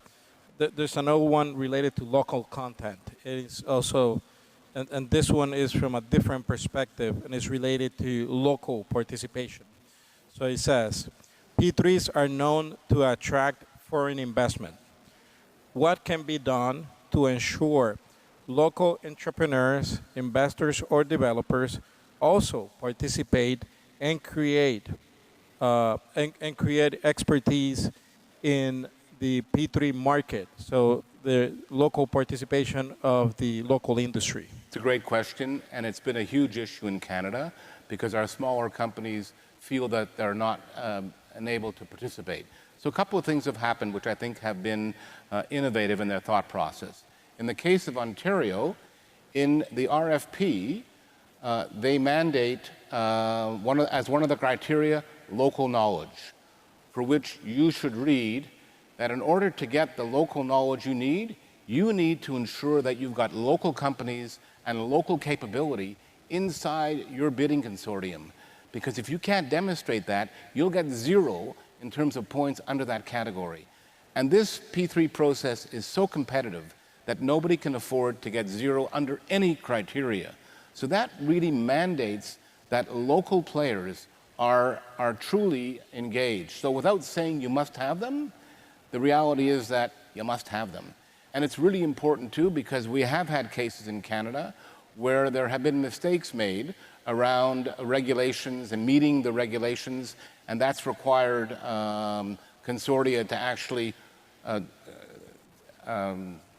There's another one related to local content. It is also, and this one is from a different perspective, and it's related to local participation. So it says, P3s are known to attract foreign investment. What can be done to ensure local entrepreneurs, investors, or developers also participate and create expertise in the P3 market, so the local participation of the local industry? It's a great question, and it's been a huge issue in Canada because our smaller companies feel that they're not enabled to participate. So a couple of things have happened which I think have been innovative in their thought process. In the case of Ontario, in the RFP, they mandate as one of the criteria, local knowledge, for which you should read that in order to get the local knowledge you need to ensure that you've got local companies and local capability inside your bidding consortium. Because if you can't demonstrate that, you'll get 0 in terms of points under that category. And this P3 process is so competitive that nobody can afford to get 0 under any criteria. So that really mandates that local players are truly engaged. So without saying you must have them, the reality is that you must have them. And it's really important too because we have had cases in Canada where there have been mistakes made around regulations and meeting the regulations, and that's required consortia to actually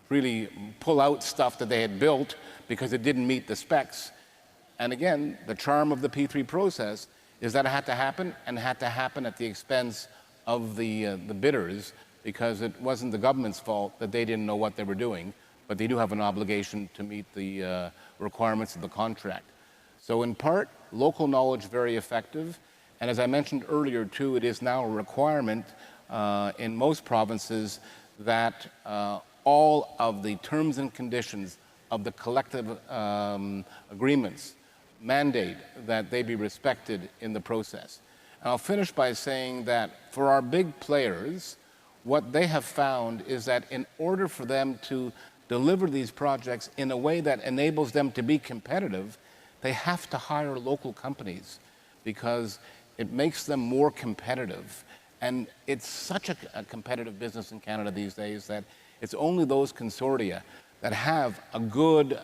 really pull out stuff that they had built because it didn't meet the specs. And again, the charm of the P3 process is that it had to happen, and it had to happen at the expense of the bidders, because it wasn't the government's fault that they didn't know what they were doing, but they do have an obligation to meet the requirements of the contract. So in part, local knowledge very effective, and as I mentioned earlier too, it is now a requirement in most provinces that all of the terms and conditions of the collective agreements mandate that they be respected in the process. And I'll finish by saying that for our big players, what they have found is that in order for them to deliver these projects in a way that enables them to be competitive, they have to hire local companies because it makes them more competitive. And it's such a competitive business in Canada these days that it's only those consortia that have a good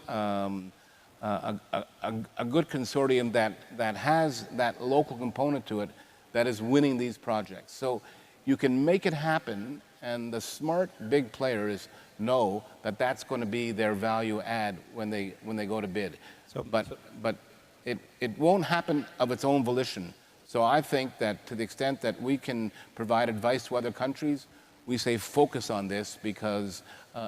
consortium that has that local component to it that is winning these projects. So you can make it happen, and the smart big players know that that's going to be their value add when they go to bid. But it won't happen of its own volition. So I think that to the extent that we can provide advice to other countries, we say focus on this because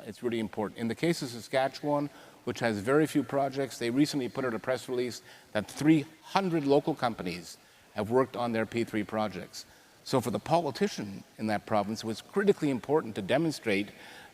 it's really important. In the case of Saskatchewan, which has very few projects, they recently put out a press release that 300 local companies have worked on their P3 projects. So for the politician in that province, it was critically important to demonstrate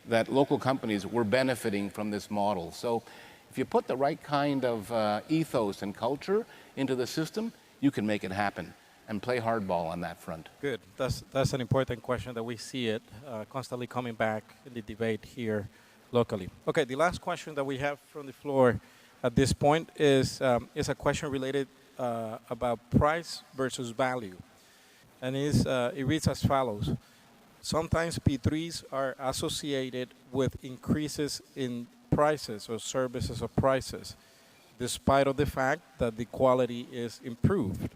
that local companies were benefiting from this model. So if you put the right kind of ethos and culture into the system, you can make it happen and play hardball on that front. Good. That's an important question that we see it constantly coming back in the debate here locally. Okay, the last question that we have from the floor at this point is a question related about price versus value. And it reads as follows. Sometimes P3s are associated with increases in prices or services or prices, despite of the fact that the quality is improved.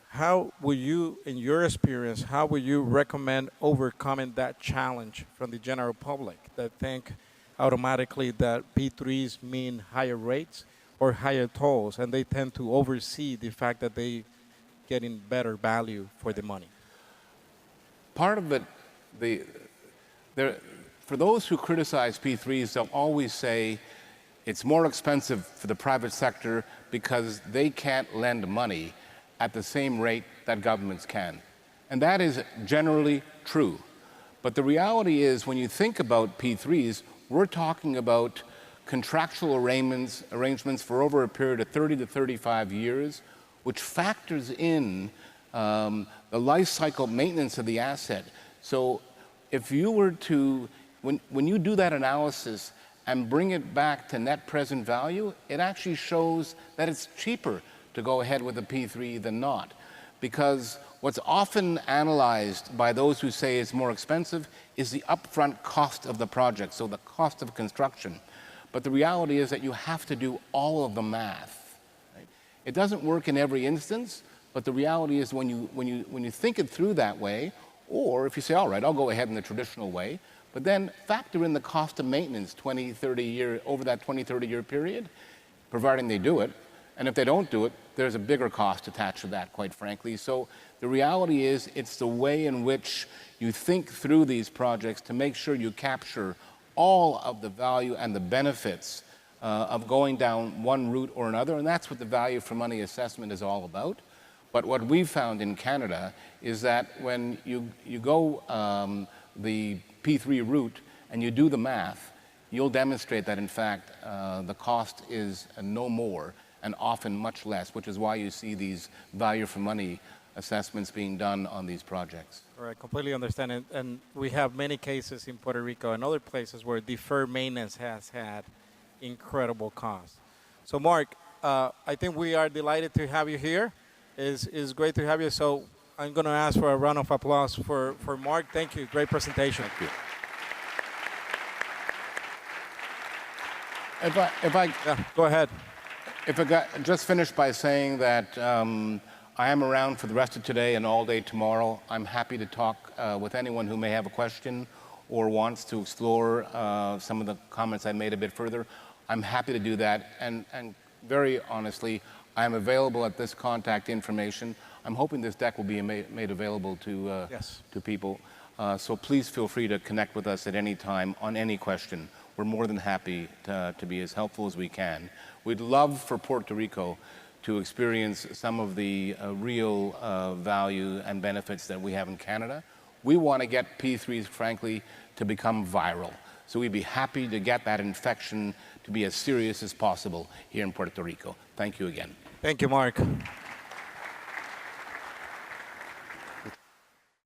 How would you, in your experience, how would you recommend overcoming that challenge from the general public that think automatically that P3s mean higher rates or higher tolls, and they tend to oversee the fact that they getting better value for the money? Part of it, for those who criticize P3s, they'll always say it's more expensive for the private sector because they can't lend money at the same rate that governments can. And that is generally true. But the reality is when you think about P3s, we're talking about contractual arrangements for over a period of 30 to 35 years, which factors in the life cycle maintenance of the asset. So if you were to, when you do that analysis and bring it back to net present value, it actually shows that it's cheaper to go ahead with a P3 than not. because what's often analyzed by those who say it's more expensive is the upfront cost of the project, so the cost of construction. But the reality is that you have to do all of the math. Right? It doesn't work in every instance, but the reality is when you think it through that way, or if you say, all right, I'll go ahead in the traditional way, but then factor in the cost of maintenance over that 20, 30-year period, providing they do it. And if they don't do it, there's a bigger cost attached to that, quite frankly. So the reality is it's the way in which you think through these projects to make sure you capture all of the value and the benefits of going down one route or another. And that's what the value for money assessment is all about. But what we've found in Canada is that when you go the P3 route and you do the math, you'll demonstrate that in fact the cost is no more and often much less, which is why you see these value for money assessments being done on these projects. All right, completely understand it. And we have many cases in Puerto Rico and other places where deferred maintenance has had incredible costs. So Mark, I think we are delighted to have you here. It's great to have you. So I'm going to ask for a round of applause for Mark. Thank you. Great presentation. Thank you. Yeah, go ahead. If I just finish by saying that I am around for the rest of today and all day tomorrow. I'm happy to talk with anyone who may have a question or wants to explore some of the comments I made a bit further. I'm happy to do that. And very honestly, I am available at this contact information. I'm hoping this deck will be made available to people. So please feel free to connect with us at any time on any question. We're more than happy to be as helpful as we can. We'd love for Puerto Rico to experience some of the real value and benefits that we have in Canada. We want to get P3s, frankly, to become viral. So we'd be happy to get that infection to be as serious as possible here in Puerto Rico. Thank you again. Thank you, Mark.